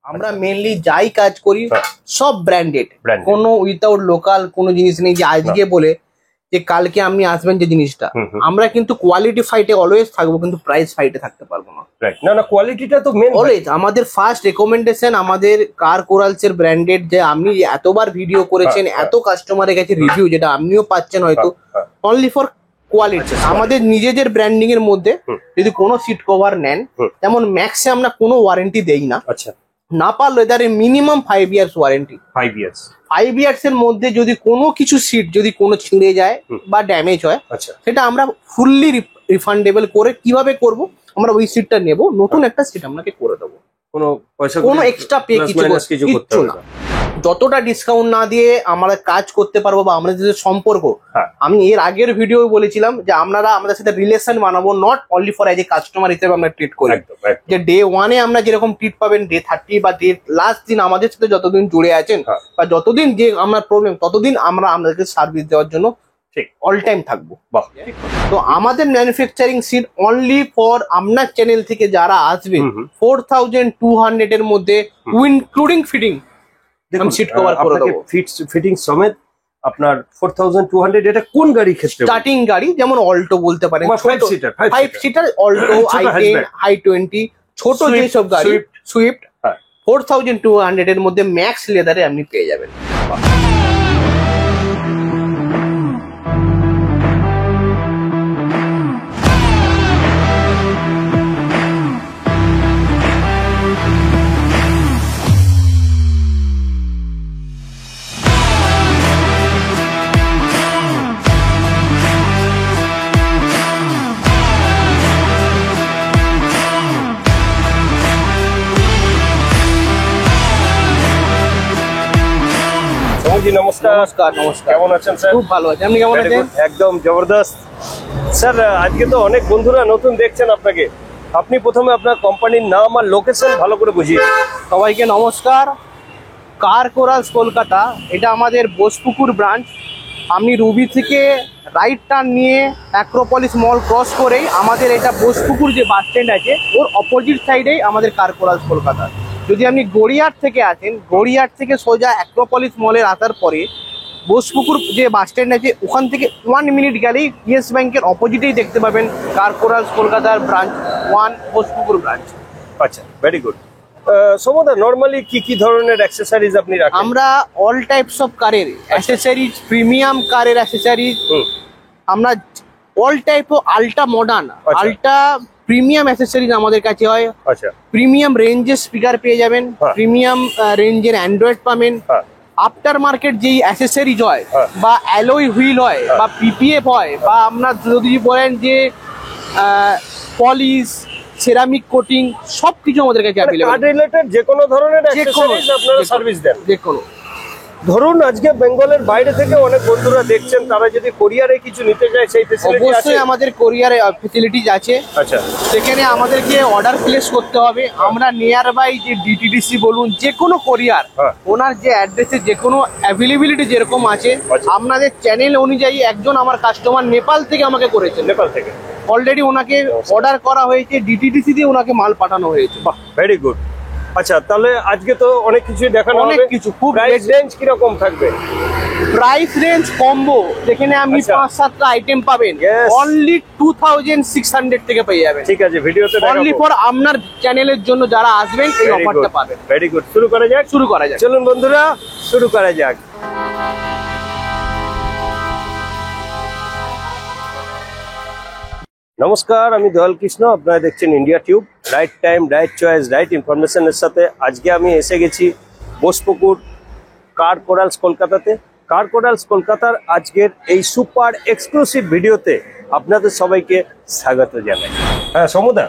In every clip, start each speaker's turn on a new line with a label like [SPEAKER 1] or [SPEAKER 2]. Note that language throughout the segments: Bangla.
[SPEAKER 1] আমরা মেইনলি যাই কাজ করি সব ব্র্যান্ডেড, কোনো উইদাউট লোকাল কোনো জিনিস নেই যে আজকে বলে যে কালকে আপনি আসবেন যে জিনিসটা। আমরা কিন্তু কোয়ালিটি ফাইটে অলওয়েজ থাকবো, কিন্তু প্রাইস ফাইটে থাকতে পারবো না।
[SPEAKER 2] না না, কোয়ালিটিটা তো মেন
[SPEAKER 1] অলওয়েজ। আমাদের ফার্স্ট রেকমেন্ডেশন আমাদের কার কোরালস এর ব্র্যান্ডেড, যে আপনি এতবার ভিডিও করেছেন, এত কাস্টমারের কাছে রিভিউ যেটা আপনিও পাচ্ছেন হয়তো, অনলি ফর কোয়ালিটি। আমাদের নিজেদের ব্র্যান্ডিং এর মধ্যে যদি কোনো সিট কভার নেন, যেমন ম্যাক্সে আমরা কোনো ওয়ারেন্টি দেই না।
[SPEAKER 2] আচ্ছা,
[SPEAKER 1] না পারলে তার মিনিমাম 5 ইয়ার্স ওয়ারেন্টি। 5 ইয়ার্স এর মধ্যে যদি কোনো কিছু সিট যদি কোনো ছিঁড়ে যায় বা ড্যামেজ হয়, সেটা আমরা ফুললি রিফান্ডেবল করে কিভাবে করব, আমরা ওই সিটটা নেব, নতুন একটা সিট আপনাকে করে দেবো, কোনো এক্সট্রা পে কিছু না। যতটা ডিসকাউন্ট না দিয়ে আমরা কাজ করতে পারবো বা আমাদের যে সম্পর্ক, আমি এর আগের ভিডিও বলেছিলাম যে আপনারা আমাদের সাথে রিলেশন বানাবো, not only for as a customer হিসেবে আমরা ট্রিট করি। যে ডে 1-এ আমরা যেরকম ট্রিট পাবেন, ডে 30 বা ডে লাস্ট দিন আমাদের সাথে যতদিন জুড়ে আছেন বা যতদিন যে আমরা প্রবলেম, ততদিন আমরা আপনাদেরকে সার্ভিস দেওয়ার জন্য অল টাইম থাকবো। তো আমাদের ম্যানুফ্যাকচারিং সিট অনলি ফর আপনার চ্যানেল থেকে যারা আসবে 4200 এর মধ্যে ইনক্লুডিং ফিটিং সিট কভার করে দেবো,
[SPEAKER 2] ফিটিং সমেত আপনার 4200। এটা কোন গাড়ি ক্ষেত্রে?
[SPEAKER 1] স্টার্টিং গাড়ি যেমন অল্টো বলতে পারেন, 5 সিটার অল্টো, i10, i20, ছোট যেসব গাড়ি, সুইফট 4200 এর মধ্যে ম্যাক্স লেদারে আপনি পেয়ে যাবেন।
[SPEAKER 2] নমস্কার। কেমন আছেন স্যার?
[SPEAKER 1] খুব ভালো আছি, আপনি কেমন আছেন?
[SPEAKER 2] একদম জবরদস্ত স্যার। আজকে তো অনেক বন্ধুরা নতুন দেখছেন আপনাকে, আপনি প্রথমে আপনার কোম্পানির নাম আর লোকেশন ভালো করে বুঝিয়ে।
[SPEAKER 1] সবাইকে নমস্কার। কার কোরালস কলকাতা, এটা আমাদের বোসপুকুর ব্রাঞ্চ। আপনি রুবি থেকে রাইট টার্ন নিয়ে অ্যাক্রোপলিস মল ক্রস করেই আমাদের এটা বোসপুকুর যে বাস স্ট্যান্ড আছে, ওর অপোজিট সাইডেই আমাদের কার কোরালস কলকাতা। যদি আপনি গড়িয়াহাট থেকে আসেন, গড়িয়াহাট থেকে সোজা অ্যাক্রোপলিস মলের আসার পরে বোসপুকুর যে বাস স্ট্যান্ড আছে, ওখান থেকে 1 মিনিট গেলেই ইয়েস ব্যাংকের অপোজিটেই দেখতে পাবেন কার কোরালস কলকাতার ব্রাঞ্চ 1 বোসপুকুর ব্রাঞ্চ।
[SPEAKER 2] আচ্ছা, ভেরি গুড। সমদা, নরমালি কি ধরনের অ্যাকসেসরিজ আপনি রাখেন?
[SPEAKER 1] আমরা অল টাইপস অফ কারের অ্যাকসেসরিজ, প্রিমিয়াম কারের অ্যাকসেসরিজ, আমরা all type of ultra modern, ultra premium accessories আমাদের কাছে হয়।
[SPEAKER 2] আচ্ছা,
[SPEAKER 1] প্রিমিয়াম রেঞ্জের স্পিকার পেয়ে যাবেন, প্রিমিয়াম রেঞ্জের অ্যান্ড্রয়েড পাবেন। আফটার মার্কেট যেই অ্যাকসেসরিজ হয় বা অ্যালয় হুইল হয় বা পিপিএফ হয়, বা আপনার যদি বলেন যে পলিশ, সেরামিক কোটিং, সবকিছু আমাদের কাছে अवेलेबल।
[SPEAKER 2] রিলেটেড যে কোনো ধরনের অ্যাকসেসরিজ আপনারা সার্ভিস দেন?
[SPEAKER 1] যে কোনো।
[SPEAKER 2] ধরুন আজকে বেঙ্গলের বাইরে থেকে অনেক বন্ধুরা দেখছেন, তারা যদি কোরিয়ারে কিছু নিতে চায়, সেই ফ্যাসিলিটি আছে?
[SPEAKER 1] অবশ্যই আমাদের কোরিয়ারে ফ্যাসিলিটিজ আছে।
[SPEAKER 2] আচ্ছা,
[SPEAKER 1] সেখানে আমাদেরকে অর্ডার প্লেস করতে হবে। আমরা নিয়ার বাই যে ডিটিডিসি বলুন, যে কোনো কোরিয়ার, ওনার যে অ্যাড্রেসে যে কোনো অ্যাভেলেবিলিটি যেরকম আছে, আপনাদের চ্যানেল অনুযায়ী একজন আমার কাস্টমার নেপাল থেকে আমাকে করেছেন।
[SPEAKER 2] নেপাল থেকে
[SPEAKER 1] অলরেডি ওনাকে অর্ডার করা হয়েছে, ডিটিডিসি দিয়ে ওনাকে মাল পাঠানো হয়েছে।
[SPEAKER 2] বাহ, ভেরি গুড। আচ্ছা, তাহলে আজকে তো অনেক কিছুই দেখানো হবে।
[SPEAKER 1] অনেক কিছু। খুব
[SPEAKER 2] প্রাইস রেঞ্জ কি রকম থাকবে?
[SPEAKER 1] প্রাইস রেঞ্জ কম্বো, যেখানে আপনি 5-7টা আইটেম পাবেন, অনলি 2600 থেকে পেয়ে যাবেন।
[SPEAKER 2] ঠিক আছে, ভিডিওতে দেখাবো।
[SPEAKER 1] অনলি ফর আপনার চ্যানেলের জন্য যারা আসবেন এই অফারটা পাবেন।
[SPEAKER 2] Very good. শুরু করা যাক। চলুন বন্ধুরা, শুরু করা যাক। নমস্কার, আমি দয়াল কৃষ্ণ, আপনারা দেখছেন India Tube. Right time, right choice, right ইনফরমেশনের সাথে আজকে আমি এসে গেছি বোসপুকুর কার কোরালস কলকাতাতে। কার কোরালস কলকাতার আজকের এই সুপার এক্সক্লুসিভ ভিডিওতে আপনাদের সবাইকে স্বাগত জানাই। হ্যাঁ সমুদা,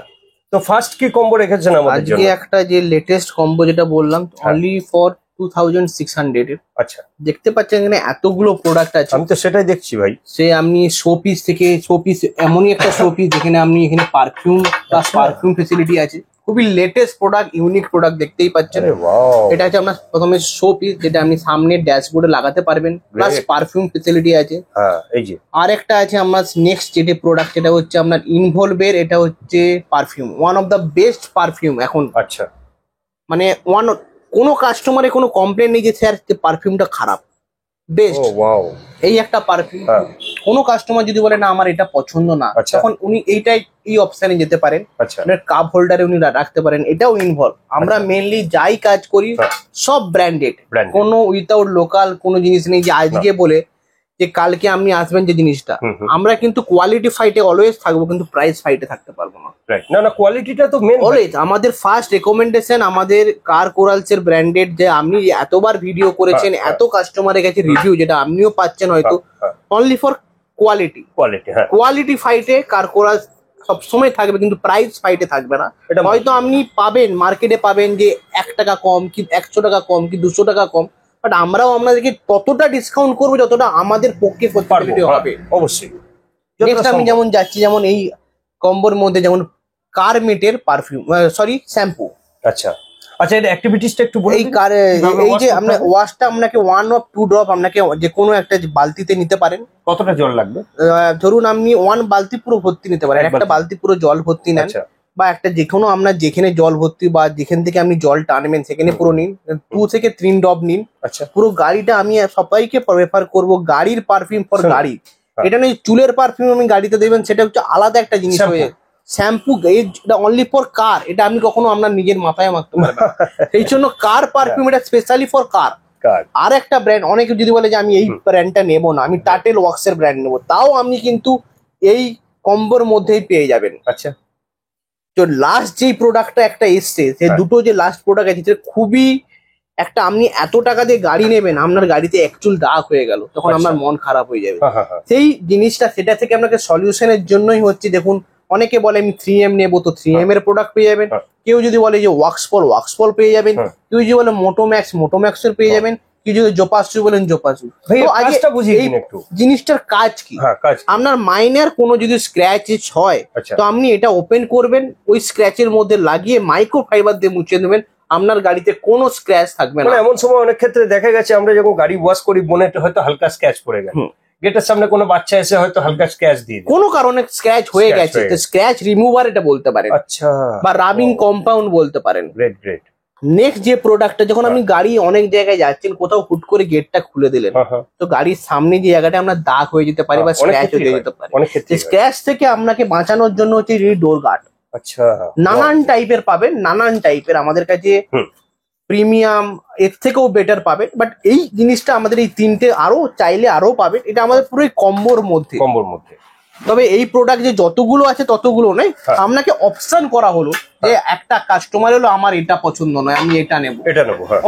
[SPEAKER 2] তো ফার্স্ট কি কম্বো রেখেছেন আমাদের জন্য?
[SPEAKER 1] আজকে একটা যে লেটেস্ট কম্বো যেটা বললাম, অনলি ফর 2600 এর।
[SPEAKER 2] আচ্ছা,
[SPEAKER 1] দেখতে পাচ্ছেন এখানে এতগুলো প্রোডাক্ট আছে।
[SPEAKER 2] আমি তো সেটাই দেখছি ভাই।
[SPEAKER 1] সে আপনি শোপিস থেকে শোপিস, এমনই একটা শোপিস যেখানে আপনি এখানে পারফিউম প্লাস পারফিউম ফেসিলিটি আছে। খুবই লেটেস্ট প্রোডাক্ট, ইউনিক প্রোডাক্ট, দেখতেই পাচ্ছেন। এটা হচ্ছে আপনার প্রথমে শোপিস, যেটা আপনি সামনে ড্যাশবোর্ডে লাগাতে পারবেন, প্লাস পারফিউম ফেসিলিটি আছে।
[SPEAKER 2] এই যে
[SPEAKER 1] আর একটা আছে আমার নেক্সট যেটা প্রোডাক্ট, যেটা হচ্ছে আপনার ইনভলভের, এটা হচ্ছে perfume, one of the best perfume এখন।
[SPEAKER 2] আচ্ছা,
[SPEAKER 1] মানে কোনো কাস্টমারে কোনো কমপ্লেন নেই যে স্যার পারফিউমটা খারাপ, বেস্ট।
[SPEAKER 2] ওয়াও,
[SPEAKER 1] এই একটা পারফিউম কোনো কাস্টমার যদি বলে না আমার এটা পছন্দ না, তখন উনি এই অপশনে যেতে পারেন। কাপ হোল্ডারে উনি রাখতে পারেন, এটাও ইনভলভ। আমরা মেইনলি যাই কাজ করি সব ব্র্যান্ডেড, কোনো উইথাউট লোকাল কোনো জিনিস নেই যে আজকে বলে যে কালকে আপনি আসবেন যে জিনিসটা। আমরা কিন্তু কোয়ালিটি ফাইটে অলওয়েজ থাকবো, কিন্তু প্রাইস ফাইটে থাকতে পারবো না।
[SPEAKER 2] না না, কোয়ালিটিটা তো মেন
[SPEAKER 1] অলওয়েজ। আমাদের ফার্স্ট রেকমেন্ডেশন আমাদের কার কোরালস এর ব্র্যান্ডেড, যে আপনি এতবার ভিডিও করেছেন, এত কাস্টমারের কাছে রিভিউ যেটা আপনিও পাচ্ছেন হয়তো, only for quality. Quality ফাইটে car Corals সবসময় থাকবে, কিন্তু প্রাইস ফাইটে থাকবে না। হয়তো আপনি পাবেন মার্কেটে পাবেন যে 1 টাকা কম কি 100 টাকা কম কি 200 টাকা কম, বাট আমরাও আপনাদেরকে ততটা ডিসকাউন্ট করবো যতটা আমাদের পক্ষে হবে।
[SPEAKER 2] অবশ্যই।
[SPEAKER 1] নেক্সট আমি যেমন যাচ্ছি, যেমন এই কম্বোর মধ্যে যেমন কারমেটের পারফিউম, সরি শ্যাম্পু।
[SPEAKER 2] আচ্ছা আচ্ছা, এটা অ্যাক্টিভিটিসটা একটু বলুন।
[SPEAKER 1] এই যে আপনার ওয়াশটা আপনাকে 1 or 2 ড্রপ আপনাকে যে কোনো একটা বালতিতে নিতে পারেন।
[SPEAKER 2] কতটা জল লাগবে?
[SPEAKER 1] ধরুন আপনি 1 বালতি পুরো ভর্তি নিতে পারেন, একটা বালতি পুরো জল ভর্তি নেন, বা একটা যেকোনো আপনার যেখানে জল ভর্তি বা যেখান থেকে আপনি জল টানবেন সেখানে পুরো নিন। 2 থেকে 3 ড্রপ নিন। আচ্ছা, পুরো গাড়িটা আমি সবাইকে প্রেফার করব গাড়ির পারফিউম ফর গাড়ি। এটা নয় চুলের পারফিউম আমি গাড়িতে দেবেন, সেটা হচ্ছে আলাদা একটা জিনিস হয়ে। শ্যাম্পু এটা অনলি ফর কার, এটা আমি কখনো আপনার নিজের মাথায় মাখতে পারবো না। সেই জন্য কার পারফিউম এটা স্পেশালি ফর কার। আর একটা ব্র্যান্ড, অনেকে যদি বলে যে আমি এই ব্র্যান্ডটা নেবো না, আমি টাটেল ওয়াক্স এর ব্র্যান্ড নেবো, তাও আপনি কিন্তু এই কম্বোর মধ্যেই পেয়ে যাবেন। আচ্ছা, তো লাস্ট যেই প্রোডাক্টটা একটা এসছে, সে দুটো যে লাস্ট প্রোডাক্ট আছে খুবই একটা, আপনি এত টাকা দিয়ে গাড়ি নেবেন, আপনার গাড়িতে একচুল দাগ হয়ে গেল, তখন আপনার মন খারাপ হয়ে যাবে। সেই জিনিসটা সেটা থেকে আপনাকে সলিউশনের জন্যই হচ্ছে। দেখুন অনেকে বলে আমি 3M নেবো, তো 3M এর প্রোডাক্ট পেয়ে যাবেন। কেউ যদি বলে যে ওয়াক্সপল পেয়ে যাবেন, কেউ যদি বলে মোটোম্যাক্স এর পেয়ে যাবেন, কেউ যদি জোপাসু বলেন জোপাসু। জিনিসটার কাজ কি? আপনার মাইনার কোনো যদি স্ক্র্যাচেস হয়, তো আপনি এটা ওপেন করবেন, ওই স্ক্র্যাচের মধ্যে লাগিয়ে মাইক্রো ফাইবার দিয়ে মুছে দেবেন, আপনার গাড়িতে কোনো স্ক্র্যাচ থাকবে না।
[SPEAKER 2] এমন সময় অনেক ক্ষেত্রে দেখা গেছে আমরা যখন গাড়ি ওয়াশ করি, বোনেটে হয়তো হালকা স্ক্র্যাচ পড়ে গেছে, গেটের সামনে কোনো বাচ্চা এসে হয়তো হালকা স্ক্র্যাচ দিয়ে
[SPEAKER 1] কোনো কারণে স্ক্র্যাচ হয়ে গেছে, তো স্ক্র্যাচ রিমুভার এটা বলতে পারেন।
[SPEAKER 2] আচ্ছা,
[SPEAKER 1] বা রাবিং কম্পাউন্ড বলতে পারেন।
[SPEAKER 2] গ্রেট।
[SPEAKER 1] নেক্সট যে প্রোডাক্টটা, যখন আপনি গাড়ি অনেক জায়গায় যাচ্ছেন, কোথাও হুট করে গেটটা খুলে দিলেন, তো গাড়ির সামনে যে জায়গাটা আপনার দাগ হয়ে যেতে পারে বা স্ক্র্যাচ হয়ে যেতে পারে, স্ক্র্যাচ থেকে আপনাকে বাঁচানোর জন্য হচ্ছে ডোর গার্ড।
[SPEAKER 2] আচ্ছা,
[SPEAKER 1] নানান টাইপের পাবেন, আমাদের কাছে প্রিমিয়াম এর থেকেও বেটার পাবেন, বাট এই জিনিসটা আমাদের এই তিনটে আরো চাইলে আরো পাবেন। এটা আমাদের পুরো কম্বোর মধ্যে। তবে এই প্রোডাক্ট যে যতগুলো আছে ততগুলো নয়, আপনাকে অপশন করা হলো যে একটা কাস্টমার হলো আমার এটা পছন্দ নয়, আমি এটা নেবো।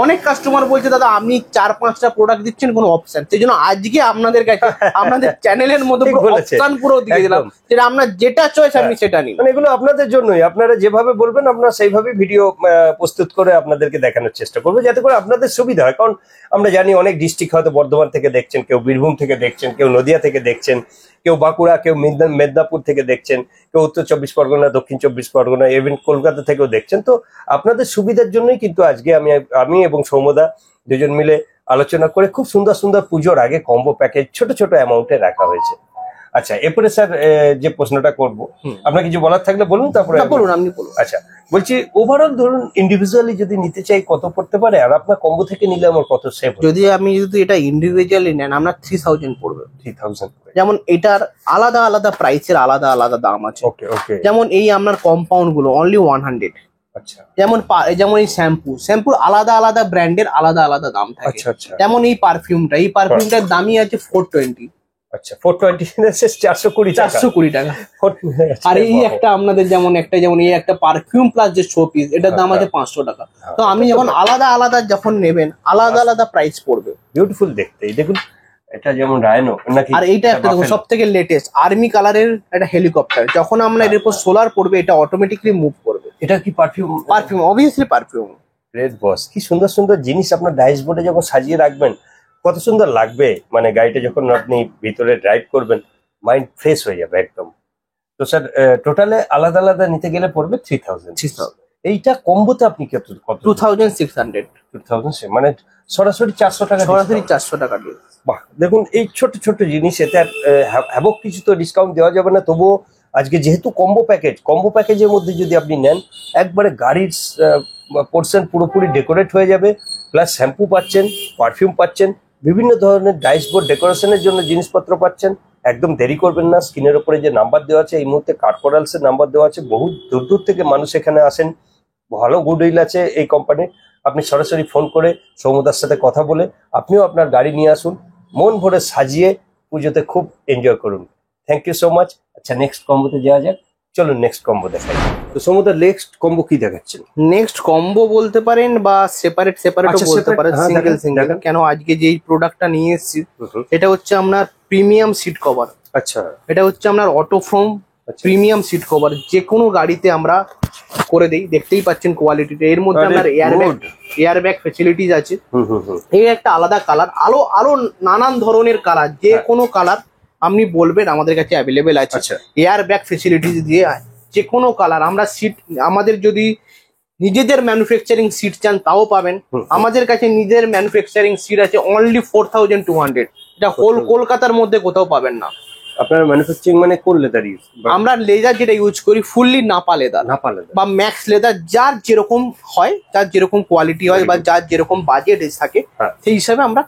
[SPEAKER 1] অনেক কাস্টমার বলছে দাদা আপনি 4-5টা প্রোডাক্ট দিচ্ছেন কোনো অপশন, সেই জন্য আজকে আপনাদের কাছে আমাদের চ্যানেলের মধ্যে অপশন পুরো দিয়ে দিলাম, যেটা আপনার যেটা চয়েস আপনি সেটা নিন।
[SPEAKER 2] মানে এগুলো আপনাদের জন্যই, আপনারা যেভাবে বলবেন আমরা সেইভাবে ভিডিও প্রস্তুত করে আপনাদেরকে দেখানোর চেষ্টা করবো, যাতে করে আপনাদের সুবিধা হয়। কারণ আমরা জানি অনেক ডিস্ট্রিক্ট হয়তো বর্ধমান থেকে দেখছেন, কেউ বীরভূম থেকে দেখছেন, কেউ নদিয়া থেকে দেখছেন, কেউ বাঁকুড়া, কেউ মেদিনীপুর থেকে দেখছেন, কেউ উত্তর 24 পরগনা, দক্ষিণ 24 পরগনা, ইভেন কলকাতা থেকেও দেখছেন। তো আপনাদের সুবিধার জন্যই কিন্তু আজকে আমি এবং সৌম্যদা দুজন মিলে আলোচনা করে খুব সুন্দর পুজোর আগে কম্বো প্যাকেজ ছোট অ্যামাউন্টে রাখা হয়েছে। আচ্ছা, এরপরে স্যার যে প্রশ্নটা করবো, আপনার কিছু বলার থাকলে বলুন, তারপরে
[SPEAKER 1] বলুন, আপনি বলুন।
[SPEAKER 2] আচ্ছা, বলছি ওভারঅল ধরুন ইন্ডিভিজুয়ালি যদি নিতে চাই কত পড়তে পারে, আর আপনার কম্বো থেকে নিলে আমার কত সেভ?
[SPEAKER 1] যদি এটা ইন্ডিভিজুয়ালি নেন, আপনার 3000 পড়বে।
[SPEAKER 2] 3000।
[SPEAKER 1] যেমন এটার আলাদা প্রাইসের আলাদা দাম আছে।
[SPEAKER 2] ওকে।
[SPEAKER 1] যেমন এই আপনার কম্পাউন্ড গুলো অনলি 100। আচ্ছা, যেমন এই শ্যাম্পুর আলাদা ব্র্যান্ডের আলাদা দাম থাকে।
[SPEAKER 2] আচ্ছা।
[SPEAKER 1] যেমন এই পারফিউমটার দামই আছে 420।
[SPEAKER 2] আচ্ছা, 420 420
[SPEAKER 1] টাকা। আর এই একটা আপনাদের যেমন এই একটা পারফিউম প্লাস যে শো পিস, এটার দাম আছে 500 টাকা। তো আমি যখন আলাদা যখন নেবেন, আলাদা প্রাইস পড়বে।
[SPEAKER 2] বিউটিফুল দেখতে, এই দেখুন এটা যেমন রায়নো নাকি।
[SPEAKER 1] আর এইটা একটা দেখুন সব থেকে লেটেস্ট আর্মি কালারের একটা হেলিকপ্টার, যখন আমরা এর উপর সোলার পড়বে এটা অটোমেটিকলি মুভ করবে।
[SPEAKER 2] এটা কি পারফিউম?
[SPEAKER 1] Obviously perfume.
[SPEAKER 2] গ্রেট বস, কি সুন্দর জিনিস আপনার ড্যাশবোর্ডে যখন সাজিয়ে রাখবেন কত সুন্দর লাগবে। মানে গাড়িটা যখন আপনি ভিতরে ড্রাইভ করবেন, মাইন্ড ফ্রেশ হয়ে যাবে একদম। তো স্যার টোটালে আলাদা নিতে গেলে পড়বে 3000। এইটা কম্বোতে আপনি কত?
[SPEAKER 1] 2600।
[SPEAKER 2] মানে সরাসরি 400 টাকা।
[SPEAKER 1] সরাসরি 400 টাকা।
[SPEAKER 2] বাহ, দেখুন এই ছোট জিনিস, এতে হ্যাবক কিছু তো ডিসকাউন্ট দেওয়া যাবে না, তবুও আজকে যেহেতু কম্বো প্যাকেজের মধ্যে যদি আপনি নেন, একবারে গাড়ির পোর্শন পুরোপুরি ডেকোরেট হয়ে যাবে, প্লাস শ্যাম্পু পাচ্ছেন, পারফিউম পাচ্ছেন, বিভিন্ন ধরনের ডাইস বোর্ড ডেকোরেশনের জন্য জিনিসপত্র পাচ্ছেন। একদম দেরি করবেন না, স্ক্রিনের উপরে যে নাম্বার দেওয়া আছে, এই মুহূর্তে কার্পোরালসের নাম্বার দেওয়া আছে, বহু দূর দূর থেকে মানুষ এখানে আসেন, ভালো গুডউইল আছে এই কোম্পানির। আপনি সরাসরি ফোন করে সৌমদার সাথে কথা বলে আপনিও আপনার গাড়ি নিয়ে আসুন, মন ভরে সাজিয়ে পুজোতে খুব এনজয় করুন। Thank you so much. আচ্ছা, নেক্সট কম্বোতে যাওয়া যাক, চলুন নেক্সট কম্বো দেখাই। তো সৌমদার নেক্সট কম্বো কি দেখাচ্ছেন?
[SPEAKER 1] নেক্সট কম্বো বলতে পারেন বা সেপারেট বলতে পারেন, সিঙ্গেল। কেন আজকে যেই প্রোডাক্টটা নিয়ে এসেছি এটা হচ্ছে আপনার প্রিমিয়াম সিট কভার।
[SPEAKER 2] আচ্ছা,
[SPEAKER 1] এটা হচ্ছে আপনার অটোফ্রম প্রিমিয়াম সিট কভার, যে কোনো গাড়িতে আমরা করে দেই। দেখতেই পাচ্ছেন কোয়ালিটিটা। এর মধ্যে আপনার এয়ারব্যাগ ফেসিলিটিস আছে। এই একটা আলাদা কালার, আলো নানান ধরনের কালার, যে কোনো কালার আপনি বলবেন আমাদের কাছে অ্যাভেলেবেল আছে। এয়ারব্যাগ ফেসিলিটিস দিয়ে যে কোনো কালার আমরা সিট, আমাদের যদি নিজেদের ম্যানুফ্যাকচারিং সিট চান তাও পাবেন। আমাদের কাছে নিজের ম্যানুফ্যাকচারিং সিট আছে অনলি 4200। এটা হোল কলকাতার মধ্যে কোথাও পাবেন না।
[SPEAKER 2] আপনার ম্যানুফ্যাকচারিং মানে কোন লেদার ইউজ?
[SPEAKER 1] আমরা লেদার যেটা ইউজ করি ফুললি নাপা লেদার বা ম্যাক্স লেদার, যার যেরকম হয়, যার যেরকম কোয়ালিটি হয় বা যার যেরকম বাজেট থাকে সেই হিসাবে আমরা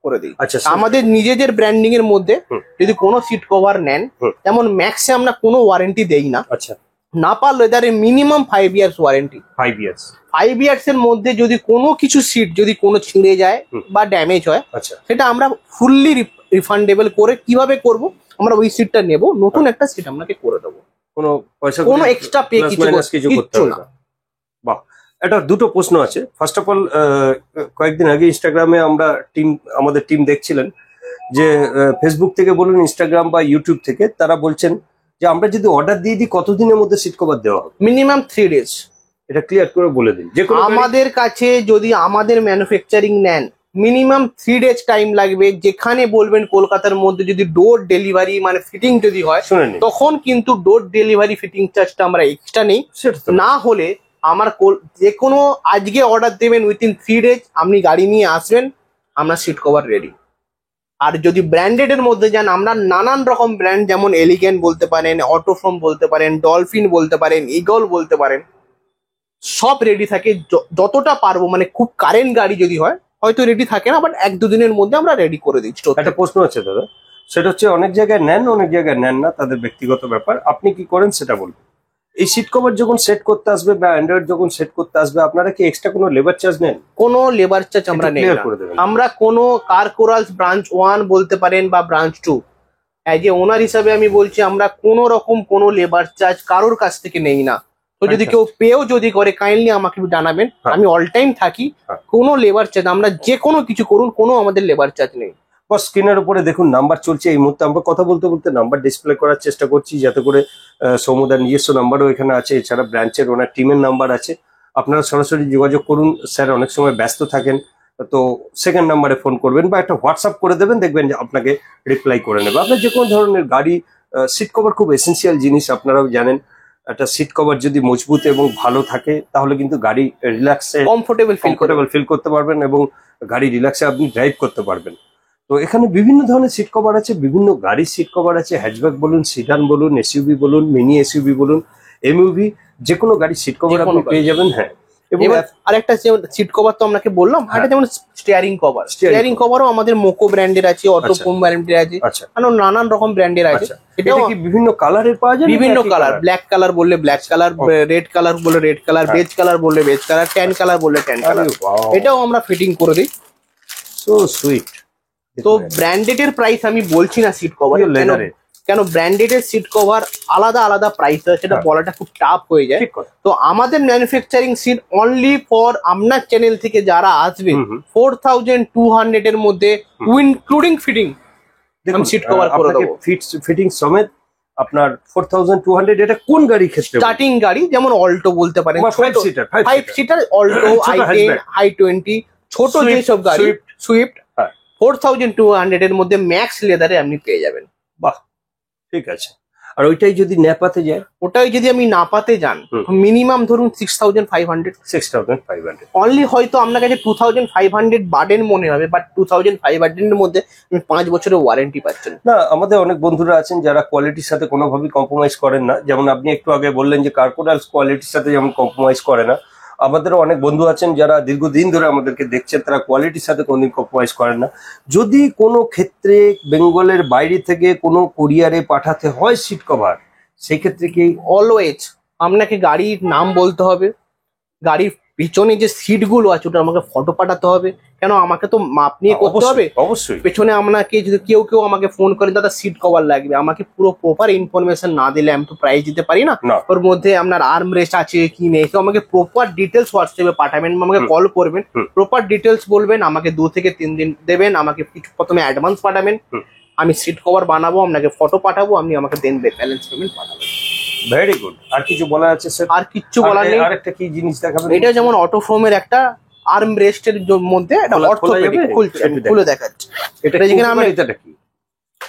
[SPEAKER 1] করে দিই। আমাদের নিজেদের ব্র্যান্ডিং এর মধ্যে যদি কোনো সিট কভার নেন, যেমন ম্যাক্সে আমরা কোনো ওয়ারেন্টি দেই না।
[SPEAKER 2] আচ্ছা,
[SPEAKER 1] নাপা লেদারে মিনিমাম 5 ইয়ার্স ওয়ারেন্টি। 5 ইয়ার্স এর মধ্যে যদি কোনো কিছু সিট যদি কোনো ছিঁড়ে যায় বা ড্যামেজ হয়, সেটা আমরা ফুললি রিফান্ডেবল করে কিভাবে করব, আমরা ওই সিটটা নেব, নতুন একটা সিট আপনাকে করে দেবো, কোনো এক্সট্রা পে কিছু করতে না।
[SPEAKER 2] বাহ, এটা দুটো প্রশ্ন আছে। ফার্স্ট অফ অল, কয়েকদিন আগে ইনস্টাগ্রামে আমরা আমাদের টিম দেখছিলেন যে ফেসবুক থেকে বলুন, ইনস্টাগ্রাম বা ইউটিউব থেকে, তারা বলছেন যে আমরা যদি অর্ডার দিয়ে দিই কতদিনের মধ্যে সিট কভার দেওয়া হবে?
[SPEAKER 1] Minimum 3 days.
[SPEAKER 2] এটা ক্লিয়ার করে বলে দিন। যে
[SPEAKER 1] আমাদের কাছে যদি আমাদের ম্যানুফ্যাকচারিং নেন, মিনিমাম 3 ডেজ টাইম লাগবে। যেখানে বলবেন কলকাতার মধ্যে, যদি ডোর ডেলিভারি মানে ফিটিং যদি হয়, তখন কিন্তু ডোর ডেলিভারি ফিটিং চার্জটা আমরা এক্সট্রা নেই। না হলে আমার যে কোনো আজকে অর্ডার দেবেন, উইথিন 3 ডেজ আপনি গাড়ি নিয়ে আসবেন, আমরা সিট কভার রেডি। আর যদি ব্র্যান্ডেড এর মধ্যে যান, আমরা নানান রকম ব্র্যান্ড, যেমন এলিগেন্ট বলতে পারেন, অটোফ্রম বলতে পারেন, ডলফিন বলতে পারেন, ইগল বলতে পারেন, সব রেডি থাকে যতটা পারবো। মানে খুব কারেন্ট গাড়ি যদি হয় হয়তো রেডি থাকে না, বাট 1-2 দিনের মধ্যে আমরা রেডি করে দিচ্ছি।
[SPEAKER 2] একটা প্রশ্ন আছে দাদা, সেটা হচ্ছে অনেক জায়গায় নেন, অনেক জায়গায় নেন না, তাদের ব্যক্তিগত ব্যাপার। আপনি কি করেন সেটা বলুন। এই সিট কভার যখন সেট করতে আসবে বা অ্যান্ড্রয়েড যখন সেট করতে আসবে, আপনারা কি এক্সট্রা কোনো লেবার চার্জ নেন?
[SPEAKER 1] কোনো লেবার চার্জ আমরা নেই না। আমরা কোনো কারকোরালস ব্রাঞ্চ 1 বলতে পারেন বা ব্রাঞ্চ 2, অ্যাজ এ ওনার হিসাবে আমি বলছি, আমরা কোনো রকম কোনো লেবার চার্জ কারোর কাছ থেকে নেই না। তো যদি কেউ পেও যদি করে, কাইন্ডলি আমাকে জানাবেন, আমি অল টাইম থাকি। কোনো লেবার চার্জ, আমরা যে কোনো কিছু করুন, কোনো আমাদের লেবার চার্জ নেই।
[SPEAKER 2] বস, স্ক্রিনের উপরে দেখুন নাম্বার চলছে। এই মুহূর্তে আমরা কথা বলতে বলতে নাম্বার ডিসপ্লে করার চেষ্টা করছি, যাতে করে সৌমদার নিজস্ব নাম্বারও এখানে আছে, এছাড়া ব্রাঞ্চের ওনার টিমের নাম্বার আছে। আপনারা সরাসরি যোগাযোগ করুন। স্যার অনেক সময় ব্যস্ত থাকেন, তো সেকেন্ড নাম্বারে ফোন করবেন বা একটা হোয়াটসঅ্যাপ করে দেবেন, দেখবেন যে আপনাকে রিপ্লাই করে নেবে। আপনার যে কোনো ধরনের গাড়ি, সিট কভার খুব এসেন্সিয়াল জিনিস, আপনারাও জানেন। একটা সিট কভার যদি মজবুত এবং ভালো থাকে, তাহলে কিন্তু গাড়ি রিল্যাক্সে কমফোর্টেবল ফিল করতে পারবেন এবং গাড়ি রিল্যাক্সে আপনি ড্রাইভ করতে পারবেন। তো এখানে বিভিন্ন ধরনের সিট কভার আছে, বিভিন্ন গাড়ির সিট কভার আছে, হ্যাচব্যাক বলুন, সিডান বলুন, এসইউভি বলুন, মিনি এসইউভি বলুন, এমইউভি, যে কোনো গাড়ির সিট কভার আপনি পেয়ে যাবেন। হ্যাঁ, এবং
[SPEAKER 1] আরেকটা সিট কভার তো আপনাকে বললাম, এটা যেমন স্টিয়ারিং কভারও আমাদের মোকো ব্র্যান্ডের আছে, অটোফ্রম ব্র্যান্ডের আছে, নানান রকম ব্র্যান্ডের আছে।
[SPEAKER 2] এটা কি বিভিন্ন কালারের পাওয়া যায়?
[SPEAKER 1] বিভিন্ন কালার, ব্ল্যাক কালার বললে ব্ল্যাক কালার, রেড কালার বললে রেড কালার, বেজ কালার বললে বেজ কালার, ট্যান কালার বললে ট্যান কালার, এটাও আমরা ফিটিং করে দিই।
[SPEAKER 2] So sweet.
[SPEAKER 1] তো ব্র্যান্ডেড এর প্রাইস আমি বলছি না সিট কভার, কেন ব্র্যান্ডেড এর সিট কভার আলাদা আলাদা প্রাইস আছে, সেটা বলাটা খুব টাফ হয়ে যায়। তো আমাদের ম্যানুফ্যাকচারিং সিট অনলি ফর আপনার চ্যানেল থেকে যারা আসবে 4200 এর মধ্যে, ইনক্লুডিং ফিটিং, আমি সিট কভার করে দেবো।
[SPEAKER 2] ফিটিং সমেত আপনার 4200। এটা কোন গাড়ির ক্ষেত্রে?
[SPEAKER 1] স্টার্টিং গাড়ি, যেমন অল্টো বলতে পারেন, 5 সিটার অল্টো, i10, i20, ছোট যেসব গাড়ি, সুইফট, 4200 এর মধ্যে ম্যাক্স লেদারে আপনি পেয়ে যাবেন।
[SPEAKER 2] বাহ, ঠিক আছে। আর ওইটাই যদি নেপাতে যায়,
[SPEAKER 1] ওটাই যদি আমি নাপাতে যান মিনিমাম ধরুন 6500
[SPEAKER 2] 6500
[SPEAKER 1] অনলি। হয়তো আপনার কাছে 2500 বার্ডেন মনে হবে, বাট 2500 এর মধ্যে আপনি 5 বছরের ওয়ারেন্টি পাচ্ছেন।
[SPEAKER 2] না, আমাদের অনেক বন্ধুরা আছেন যারা কোয়ালিটির সাথে কোনোভাবেই কম্প্রোমাইজ করেন না। যেমন আপনি একটু আগে বললেন যে কার কোডালস কোয়ালিটির সাথে যেমন কম্প্রোমাইজ করে না, আমাদেরও অনেক বন্ধু আছেন যারা দীর্ঘদিন ধরে আমাদেরকে দেখছেন, তারা কোয়ালিটির সাথে কোনোদিন কম্প্রোমাইজ করেন না। যদি কোনো ক্ষেত্রে বেঙ্গলের বাইরে থেকে কোনো কুরিয়ারে পাঠাতে হয় সিট কভার, সেই ক্ষেত্রে কি
[SPEAKER 1] অলওয়েজ আপনাকে গাড়ির নাম বলতে হবে, গাড়ির পিছনে যে সিট গুলো আছে ওটা আমাকে ফটো পাঠাতে হবে, কেন আমাকে তো মাপ নিয়ে করতে হবে।
[SPEAKER 2] অবশ্যই
[SPEAKER 1] পেছনে আপনাকে যদি কেউ আমাকে ফোন করে দাদা সিট কভার লাগবে, আমাকে পুরো প্রপার ইনফরমেশন না দিলে আমি তো প্রাইস দিতে পারি না। ওর মধ্যে আপনার আর্ম রেস্ট আছে কি নেই, তো আমাকে প্রপার ডিটেলস হোয়াটসঅ্যাপে পাঠাবেন, আমাকে কল করবেন, প্রপার ডিটেলস বলবেন, আমাকে 2 থেকে 3 দিন দেবেন, আমাকে কিছু প্রথমে অ্যাডভান্স পাঠাবেন, আমি সিট কভার বানাবো, আপনাকে ফটো পাঠাবো, আপনি আমাকে দেন ব্যালেন্স পেমেন্ট পাঠাবেন।
[SPEAKER 2] Very good. আর কিছু বলার আছে স্যার?
[SPEAKER 1] আর কিচ্ছু বলার নেই।
[SPEAKER 2] আরেকটা কি জিনিস দেখাবেন?
[SPEAKER 1] এটা যেমন অটোফ্রোমের একটা আর্ম রেস্টের মধ্যে একটা অর্থোপেডিক খুলে দেখাচ্ছে।
[SPEAKER 2] এটা যেখানে আমরা এটা কি,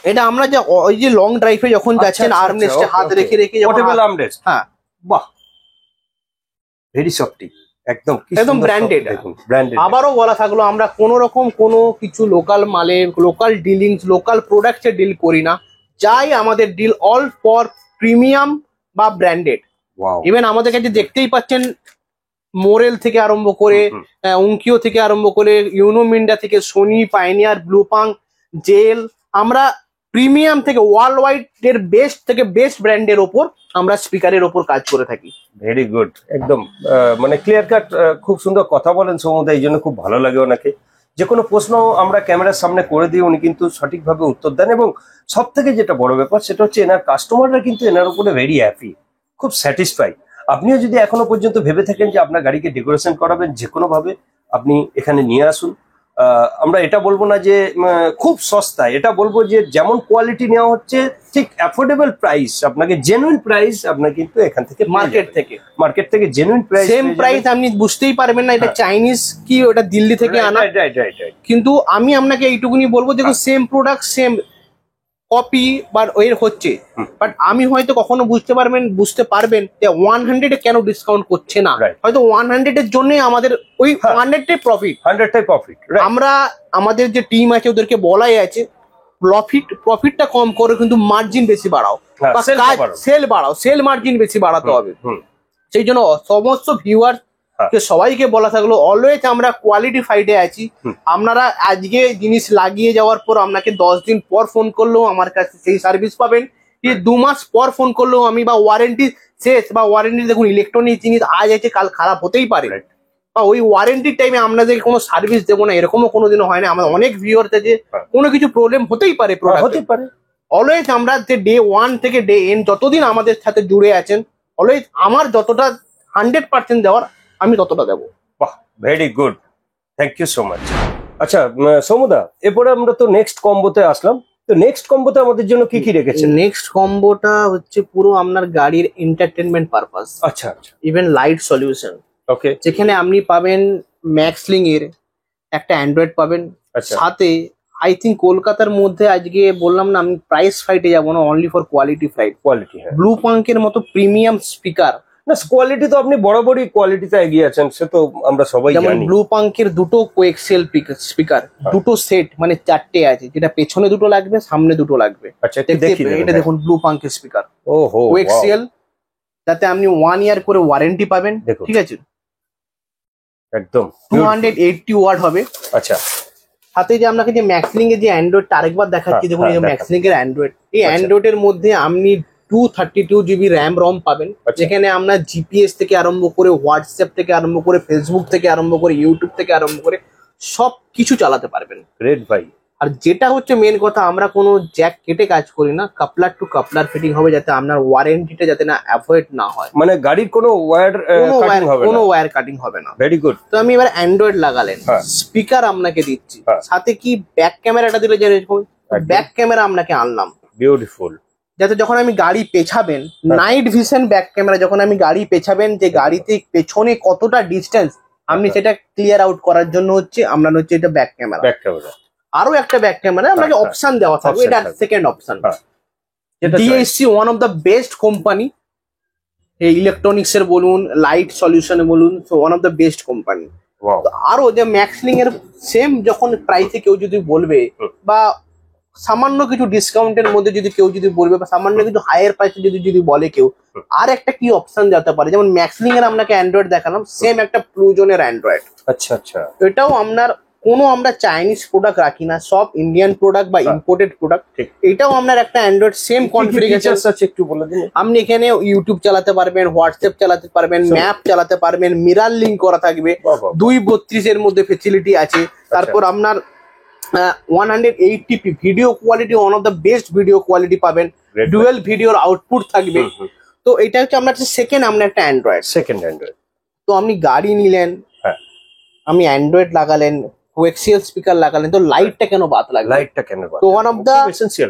[SPEAKER 1] এটা আমরা যে ওই যে লং ড্রাইভে যখন যাচ্ছেন আর্ম রেস্টে হাত রেখে
[SPEAKER 2] পোর্টেবল আর্ম রেস্ট।
[SPEAKER 1] হ্যাঁ,
[SPEAKER 2] বাহ, ভেরি সফটি,
[SPEAKER 1] একদম ব্র্যান্ডেড। আবারও বলা থাকলো, আমরা কোন রকম কোনো কিছু লোকাল মালে, লোকাল ডিলিংস, লোকাল প্রোডাক্টসে ডিল করি না। যাই আমাদের ডিল অল ফর প্রিমিয়াম বা ব্র্যান্ডেড। ইভেন আমাদের কাছে দেখতেই পাচ্ছেন মোরেল থেকে আরম্ভ করে, উঙ্কিও থেকে আরম্ভ করে, ইউনোমিন্ডা থেকে, সোনি, পাইনিয়ার, ব্লুপাং, জেল, আমরা প্রিমিয়াম থেকে ওয়ার্ল্ড ওয়াইড এর বেস্ট থেকে বেস্ট ব্র্যান্ডের ওপর আমরা স্পিকারের ওপর কাজ করে থাকি।
[SPEAKER 2] ভেরি গুড, একদম মানে ক্লিয়ার কাট, খুব সুন্দর কথা বলেন সৌমদা, এই জন্য খুব ভালো লাগে ওনাকে। যে কোনো প্রশ্ন আমরা ক্যামেরার সামনে করে দিই, উনি কিন্তু সঠিকভাবে উত্তর দেন, এবং সব থেকে যেটা বড় ব্যাপার সেটা হচ্ছে এনার কাস্টমাররা কিন্তু এনার উপরে ভেরি হ্যাপি, খুব স্যাটিসফাই। আপনিও যদি এখনো পর্যন্ত ভেবে থাকেন যে আপনার গাড়িকে ডেকোরেশন করাবেন যে কোনো ভাবে, আপনি এখানে নিয়ে আসুন। আমরা এটা বলবো না যে খুব সস্তায়, এটা বলবো যে যেমন কোয়ালিটি নেওয়া হচ্ছে ঠিক অ্যাফোর্ডেবল প্রাইস, আপনাকে জেনুইন প্রাইস আপনাকে কিন্তু এখান থেকে মার্কেট থেকে জেনুইন প্রাইস,
[SPEAKER 1] সেম প্রাইস আপনি বুঝতেই পারবেন না এটা চাইনিজ কি ওটা দিল্লি থেকে আনা। কিন্তু আমি আপনাকে এইটুকুনি বলবো, দেখুন সেম প্রোডাক্ট সেম কপি বা ওই হচ্ছে, বাট আমি হয়তো কখনো বুঝতে পারবেন যে 100 কেন ডিসকাউন্ট করছে না, হয়তো 100 এর জন্য আমাদের ওই 100 প্রফিট। আমরা আমাদের যে টিম আছে ওদেরকে বলাই আছে প্রফিটটা কম করে কিন্তু মার্জিন বেশি বাড়াও, বা সেল মার্জিন বেশি বাড়াতে হবে। সেই জন্য সমস্ত ভিউয়ার সবাইকে বলা থাকলো, অলওয়েজ আমরা কোয়ালিটি ফাইডে আছি। আপনারা আজকে জিনিস লাগিয়ে যাওয়ার পর আপনাকে 10 দিন পর ফোন করলেও আমার কাছে সেই সার্ভিস পাবেন, কি 2 মাস পর ফোন করলেও আমি, বা ওয়ারেন্টি শেষ, বা ওয়ারেন্টি দেখুন ইলেকট্রনিক জিনিস আজ আছে কাল খারাপ হতেই পারে, বা ওই ওয়ারেন্টির টাইমে আপনাদেরকে কোনো সার্ভিস দেবো না এরকমও কোনোদিনও হয় না। আমাদের অনেক ভিউয়ার থেকে কোনো কিছু প্রবলেম হতেই পারে, অলওয়েজ আমরা যে ডে 1 থেকে ডে এন্ড যতদিন আমাদের সাথে জুড়ে আছেন, অলওয়েজ আমার যতটা 100% দেওয়ার আমি ততটা দেবো।
[SPEAKER 2] বাহ, very good, thank you so much. আচ্ছা সৌমদা, এরপরে আমরা তো নেক্সট কম্বোতে আসলাম, তো নেক্সট কম্বোতে আমাদের জন্য কি কি রেখেছেন?
[SPEAKER 1] নেক্সট কম্বোটা হচ্ছে পুরো আপনার গাড়ির এন্টারটেনমেন্ট পারপাস।
[SPEAKER 2] আচ্ছা,
[SPEAKER 1] ইভেন লাইট সলিউশন।
[SPEAKER 2] ওকে,
[SPEAKER 1] যেখানে আপনি পাবেন ম্যাক্সলিং এর একটা অ্যান্ড্রয়েড পাবেন, সাথে আই থিঙ্ক কলকাতার মধ্যে আজকে বললাম না আমি প্রাইস ফাইটে যাবো না, only for quality fight. Blue পাঙ্কের মতো প্রিমিয়াম স্পিকার,
[SPEAKER 2] না কোয়ালিটি তো আপনি বরাবরই কোয়ালিটিতে এগিয়ে আছেন, সে তো আমরা সবাই জানি।
[SPEAKER 1] যেমন ব্লু পাঙ্কের দুটো কোএক্সিয়াল স্পিকার, দুটো সেট মানে 4টে আছে, যেটা পেছনে দুটো লাগবে সামনে দুটো লাগবে।
[SPEAKER 2] আচ্ছা,
[SPEAKER 1] এটা দেখুন ব্লু পাঙ্কের স্পিকার,
[SPEAKER 2] ওহো
[SPEAKER 1] কোএক্সিয়াল, যাতে আপনি 1 ইয়ার করে ওয়ারেন্টি পাবেন, ঠিক আছে,
[SPEAKER 2] একদম
[SPEAKER 1] 280 ওয়াট হবে।
[SPEAKER 2] আচ্ছা,
[SPEAKER 1] সাথে যে আপনাকে যে ম্যাক্সলিং এর যে অ্যান্ড্রয়েডটা আরেকবার দেখাচ্ছি, দেখুন এই ম্যাক্সলিং এর অ্যান্ড্রয়েড, এই অ্যান্ড্রয়েডের মধ্যে আপনি 232 GB র্যাম রম পাবেন, যেখানে আপনার জিপিএস থেকে আরম্ভ করে, হোয়াটসঅ্যাপ থেকে আরম্ভ করে, ফেসবুক থেকে আরম্ভ করে, ইউটিউব থেকে আরম্ভ করে সব কিছু চালাতে পারবেন।
[SPEAKER 2] গ্রেট ভাই।
[SPEAKER 1] আর যেটা হচ্ছে মেন কথা, আমরা কোনো জ্যাক কেটে কাজ করি না, কাপলার টু কাপলার ফিটিং হবে, যাতে আপনার ওয়ারেন্টিটা যাতে না অ্যাভয়েড না হয়,
[SPEAKER 2] মানে গাড়ির কোনো
[SPEAKER 1] ওয়্যার কাটিং হবে না।
[SPEAKER 2] Very good.
[SPEAKER 1] তো আমি এবার অ্যান্ড্রয়েড লাগালেন, স্পিকার আপনাকে দিচ্ছি, সাথে কি ব্যাক ক্যামেরাটা দিলে, ব্যাক ক্যামেরা আপনাকে আনলাম,
[SPEAKER 2] বিউটিফুল,
[SPEAKER 1] যাতে যখন আমি গাড়ি পেছাবেন, নাইট ভিশন ব্যাক ক্যামেরা, যখন আমি গাড়ি পেছাবেন যে গাড়িতে পেছনে কতটা ডিস্টেন্স আপনি সেটা ক্লিয়ার আউট করার জন্য হচ্ছে আপনার হচ্ছে এটা ব্যাক ক্যামেরা।
[SPEAKER 2] ব্যাক ক্যামেরা,
[SPEAKER 1] আরো একটা ব্যাক ক্যামেরা আপনাকে অপশন দেওয়া থাকবে, এটা second option. DSC one of the best company, এই ইলেকট্রনিক্স এর বলুন, লাইট সলিউশনে বলুন, one of the best company. আরো যে ম্যাক্সলিং এর সেম যখন প্রাইসে কেউ যদি বলবে, বা সামান্য কিছু ডিসকাউন্টের মধ্যে যদি কেউ যদি বলবে, বা সামান্য কিছু হায়ার প্রাইসে যদি বলে কেউ, আর একটা কি অপশন যেতে পারে, যেমন ম্যাক্সলিং এর আপনাকে অ্যান্ড্রয়েড দেখালাম, সেম একটা প্লুজনের অ্যান্ড্রয়েড।
[SPEAKER 2] আচ্ছা আচ্ছা।
[SPEAKER 1] এটাও আপনার কোনো আমরা চাইনিজ প্রোডাক্ট রাখি না, সব ইন্ডিয়ান প্রোডাক্ট বা ইম্পোর্টেড প্রোডাক্ট। এটাও আপনার একটা অ্যান্ড্রয়েড সেম কনফিগারেশন আছে, একটু বলে দিন। আপনি এখানে ইউটিউব চালাতে পারবেন, হোয়াটসঅ্যাপ চালাতে পারবেন, ম্যাপ চালাতে পারবেন, মিরার লিঙ্ক করা থাকবে, 232 এর মধ্যে ফেসিলিটি আছে। তারপর আপনার 180p video quality, one of the best video quality পাবেন, ডুয়েল ভিডিওর আউটপুট থাকবে। তো এটা হচ্ছে আপনার সেকেন্ড আপনার একটা অ্যান্ড্রয়েড। তো আপনি গাড়ি নিলেন, আমি অ্যান্ড্রয়েড লাগালেন, কোএক্সিয়াল স্পিকার লাগালেন, তো লাইটটা কেন বাদ লাগবে? তো one of the essential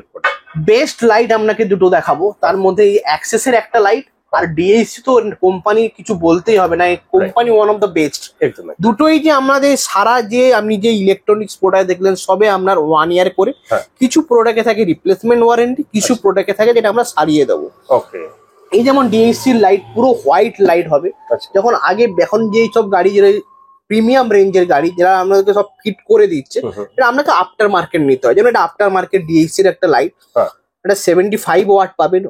[SPEAKER 1] best light আপনাকে দুটো দেখাবো। তার মধ্যে এই অ্যাক্সেসের একটা লাইট, আর ডিএসসি তো কোম্পানি কিছু বলতেই হবে না, company one of the best. দুটোই যে আমাদের সারা যে আপনি যে ইলেকট্রনিক্স প্রোডাক্ট দেখলেন, সবে আপনার 1 ইয়ার করে, কিছু প্রোডাক্টে থাকে রিপ্লেসমেন্ট ওয়ারেন্টি, কিছু প্রোডাক্টে থাকে যেটা আমরা সারিয়ে দেবো। এই যেমন ডিএসসির লাইট পুরো হোয়াইট লাইট হবে, যখন আগে এখন যেই সব গাড়ি যেটা প্রিমিয়াম রেঞ্জের গাড়ি যারা আপনাদেরকে সব ফিট করে দিচ্ছে, এটা আপনাকে আফটার মার্কেট নিতে হয়। যেমন এটা আফটার মার্কেট ডিএসসির একটা লাইট, এটা 75 ওয়াট পাবেন,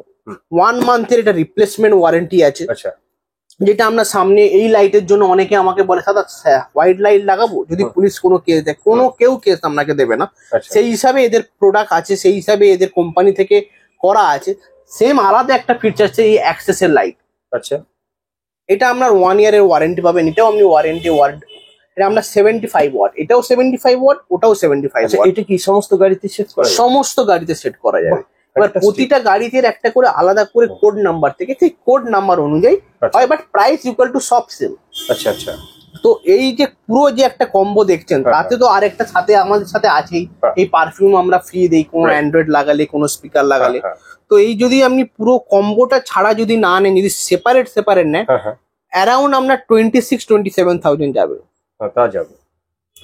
[SPEAKER 1] 1 মান্থের এটা রিপ্লেসমেন্ট ওয়ারেন্টি আছে। যেটা আমরা সামনে এই লাইটের জন্য অনেকে আমাকে বলে, দাদা হোয়াইট লাইট লাগাবো, যদি পুলিশ কোনো কেস দেয়, কেউ কেস আপনাকে দেবে না। সেই হিসাবে এদের প্রোডাক্ট আছে, সেই হিসাবে এদের কোম্পানি থেকে করা আছে। সেম আলাদা একটা ফিচার আছে এই অ্যাক্সেসের লাইট। এটা আপনার 1 ইয়ারের ওয়ারেন্টি পাবেন, এটাও আপনি ওয়ারেন্টি এটা আমরা 75 ওয়াট, এটাও 75 ওয়াট, ওটাও 75 ওয়াট। এটা কি সমস্ত গাড়িতে সেট করা? সমস্ত গাড়িতে সেট করা যাবে। এবার প্রতিটা গাড়িতে একটা করে আলাদা করে কোড নাম্বার থেকে, সেই কোড নাম্বার অনুযায়ী হয়, বাট প্রাইস ইকুয়াল টু সব সেম। আচ্ছা। তো এই যে পুরো যে একটা কম্বো দেখছেন, তাতে তো আরেকটা সাথে আমাদের সাথে আছেই, এই পারফিউম আমরা ফ্রি দেই কোনো অ্যান্ড্রয়েড লাগালে, কোনো স্পিকার লাগালে। তো এই যদি আপনি পুরো কম্বোটা ছাড়া যদি না নেন, যদি সেপারেট নেন, অ্যারাউন্ড আপনার 26-27,000 যাবে।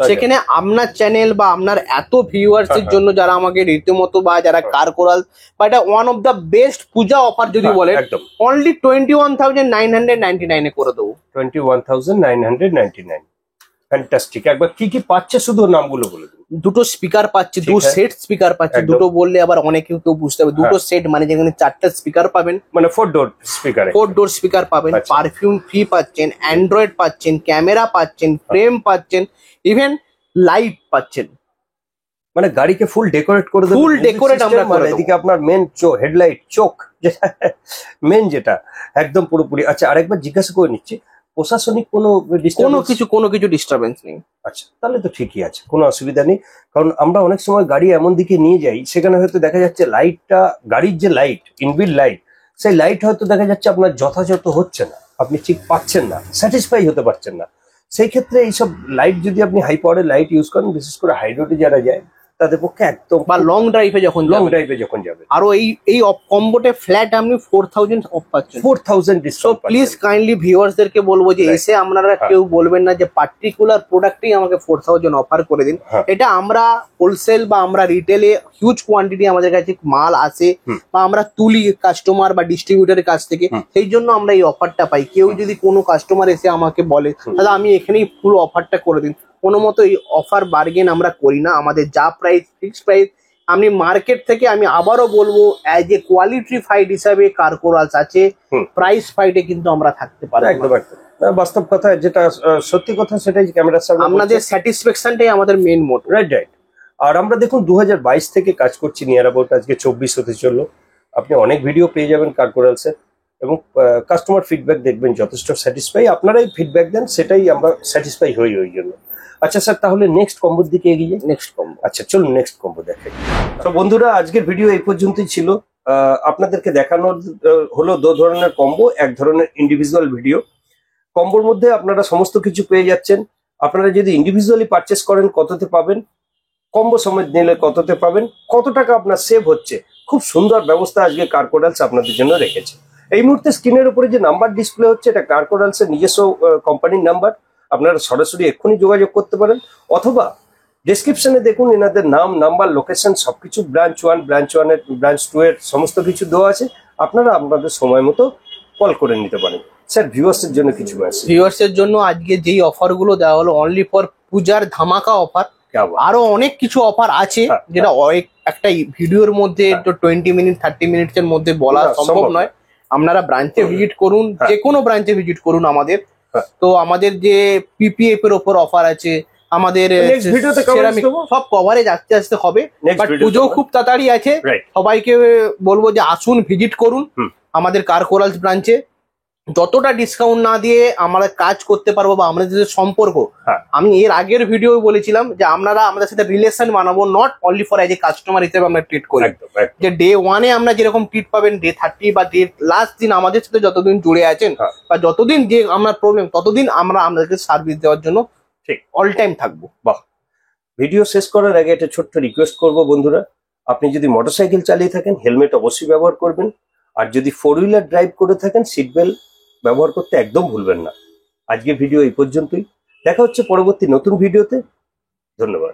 [SPEAKER 1] সেখানে আপনার চ্যানেল বা আপনার এত ভিউয়ার্স এর জন্য, যারা আমাকে রীতিমতো বা যারা কার কোরাল, বা এটা one of the best Puja offer যদি বলেন, অনলি 21,999 এ করে দেবো। 21,999। ফ্যান্টাস্টিক। একবার কি কি পাচ্ছে শুধু নামগুলো বলে দিন। দুটো স্পিকার পাচ্ছে, 2 সেট স্পিকার পাচ্ছে। দুটো বললে আবার অনেকে কেউ বুঝতে হবে, দুটো সেট মানে যেখানে 4টা স্পিকার পাবেন, মানে 4 ডোর স্পিকার পাবেন, পারফিউম ফ্রি পাচ্ছেন, অ্যান্ড্রয়েড পাচ্ছেন, ক্যামেরা পাচ্ছেন, ফ্রেম পাচ্ছেন, ইভেন লাইট পাচ্ছেন। মানে গাড়িকে ফুল ডেকোরেট করে দেব, ফুল ডেকোরেট আমরা করে দেব। এদিকে আপনার মেন হেডলাইট, চোখ, মেন যেটা একদম পুরোপুরি। আচ্ছা, আরেকবার জিজ্ঞাসা করে নিচ্ছি, প্রশাসনিক কোনো কিছু ডিস্টারবেন্স নেই? আচ্ছা, তাহলে তো ঠিকই আছে, কোনো অসুবিধা নেই। কারণ আমরা অনেক সময় গাড়ি এমন দিকে নিয়ে যাই, সেখানে হয়তো দেখা যাচ্ছে লাইটটা, গাড়ির যে লাইট, ইনবিল্ড লাইট, সেই লাইট হয়তো দেখা যাচ্ছে আপনার যথাযথ হচ্ছে না, আপনি ঠিক পাচ্ছেন না, স্যাটিসফাই হতে পারছেন না। সেই ক্ষেত্রে এইসব লাইট যদি আপনি হাই পাওয়ারের লাইট ইউজ করেন, বিশেষ করে হাই রোডে যারা যায়, তাদের পক্ষে একদম, বা লং ড্রাইভে যখন যাবে। আরো এই কম্বোতে ফ্ল্যাট আপনি 4,000 অফ পাচ্ছেন, 4,000 ডিসকাউন্ট। প্লিজ কাইন্ডলি ভিউয়ার্সদেরকে বলবো যে এসে আপনারা কেউ বলবেন না যে পার্টিকুলার প্রোডাক্টই আমাকে 4,000 অফার করে দিন। এটা আমরা হোলসেল বা আমরা রিটেলে হিউজ কোয়ান্টিটি আমাদের কাছে মাল আসে, বা আমরা তুলি কাস্টমার বা ডিস্ট্রিবিউটারের কাছ থেকে, সেই জন্য আমরা এই অফারটা পাই। কেউ যদি কোনো কাস্টমার এসে আমাকে বলে, তাহলে আমি এখানেই ফুল অফারটা করে দিন, কোনো মতো এই অফার বার্গেন আমরা করি না। আমাদের যা প্রাইস, ফিক্সড প্রাইস। আমি মার্কেট থেকে, আমি আবারও বলবো, অ্যাজ এ কোয়ালিটি ফাইট হিসাবে কার কোরালস আছে, প্রাইস ফাইটে কিন্তু আমরা থাকতে পারি। একদম বাস্তব কথা, যেটা সত্যি কথা, সেটাই ক্যামেরার সামনে আপনাদের স্যাটিসফ্যাকশনটাই আমাদের মেইন মোটো। রাইট। আর আমরা দেখুন 2022 থেকে কাজ করছি, নিয়ার অ্যাবাউট আজকে 24 হতে চললো। আপনি অনেক ভিডিও পেয়ে যাবেন কার কোরালসের, এবং কাস্টমার ফিডব্যাক দেখবেন যথেষ্ট স্যাটিসফাই। আপনারাই ফিডব্যাক দেন, সেটাই আমরা স্যাটিসফাই হই ওই জন্য। আচ্ছা স্যার, তাহলে নেক্সট কম্বোর দিকে এগিয়ে যাই। নেক্সট কম্বো, আচ্ছা চলুন নেক্সট কম্বো দেখাই। তো বন্ধুরা, আজকের ভিডিও এই পর্যন্তই ছিল। আপনাদেরকে দেখানো হলো 2 ধরনের কম্বো, এক ধরনের ইন্ডিভিজুয়াল ভিডিও। কম্বোর মধ্যে আপনারা সমস্ত কিছু পেয়ে যাচ্ছেন। আপনারা যদি ইন্ডিভিজুয়ালি পারচেস করেন কততে পাবেন, কম্বো সমেত নিলে কততে পাবেন, কত টাকা আপনার সেভ হচ্ছে, খুব সুন্দর ব্যবস্থা আজকে কার কোরালস আপনাদের জন্য রেখেছে। এই মুহূর্তে স্ক্রিনের উপরে যে নাম্বার ডিসপ্লে হচ্ছে, এটা কার কোরালসের নিজস্ব কোম্পানির নাম্বার। আপনারা সরাসরি এক্ষুনি যোগাযোগ করতে পারেন, অথবা
[SPEAKER 2] ডেসক্রিপশনে দেখুন এনাদের নাম, নাম্বার, লোকেশন সবকিছু, ব্রাঞ্চ 1, ব্রাঞ্চ 1 এর, ব্রাঞ্চ 2 এর সমস্ত কিছু দেওয়া আছে। আপনারা আপনাদের সময় মতো কল করে নিতে পারেন। স্যার ভিউয়ার্সের জন্য কিছু মেসেজ।
[SPEAKER 1] ভিউয়ার্সের জন্য আজকে যেই অফার গুলো দেওয়া হলো অনলি ফর পূজার ধামাকা অফার। আরো অনেক কিছু অফার আছে যেটা একটা ভিডিওর মধ্যে 20 মিনিট 30 মিনিটের মধ্যে বলা সম্ভব নয়। আপনারা ব্রাঞ্চে ভিজিট করুন, যে কোনো ব্রাঞ্চে ভিজিট করুন আমাদের। তো আমাদের যে পিপিএফ এর ওপর অফার আছে, আমাদের সব কভারেজ আস্তে আস্তে হবে, বাট পুজো খুব তাড়াতাড়ি আছে। সবাইকে বলবো যে আসুন, ভিজিট করুন আমাদের কার কোরালস ব্রাঞ্চে। যতটা ডিসকাউন্ট না দিয়ে আমরা কাজ করতে পারবো বা আমাদের যে সম্পর্ক, আমি এর আগের ভিডিও বলেছিলাম যে আপনারা আমাদের সাথে রিলেশন বানাবো, not only for as a customer হিসেবে আমরা ট্রিট করি। যে ডে 1-এ আমরা যেরকম ট্রিট পাবেন, ডে 30 বা ডে লাস্ট দিন আমাদের সাথে যতদিন জুড়ে আছেন বা যতদিন যে আমরা প্রবলেম, ততদিন আমরা আপনাদেরকে সার্ভিস দেওয়ার জন্য ঠিক অল টাইম থাকবো।
[SPEAKER 2] বাহ, ভিডিও শেষ করার আগে একটা ছোট্ট রিকোয়েস্ট করবো বন্ধুরা, আপনি যদি মোটরসাইকেল চালিয়ে থাকেন হেলমেট অবশ্যই ব্যবহার করবেন, আর যদি 4 হুইলার ড্রাইভ করে থাকেন সিট বেল্ট ব্যবহার করতে একদম ভুলবেন না। আজকে ভিডিও এই পর্যন্তই, দেখা হচ্ছে পরবর্তী নতুন ভিডিওতে। ধন্যবাদ।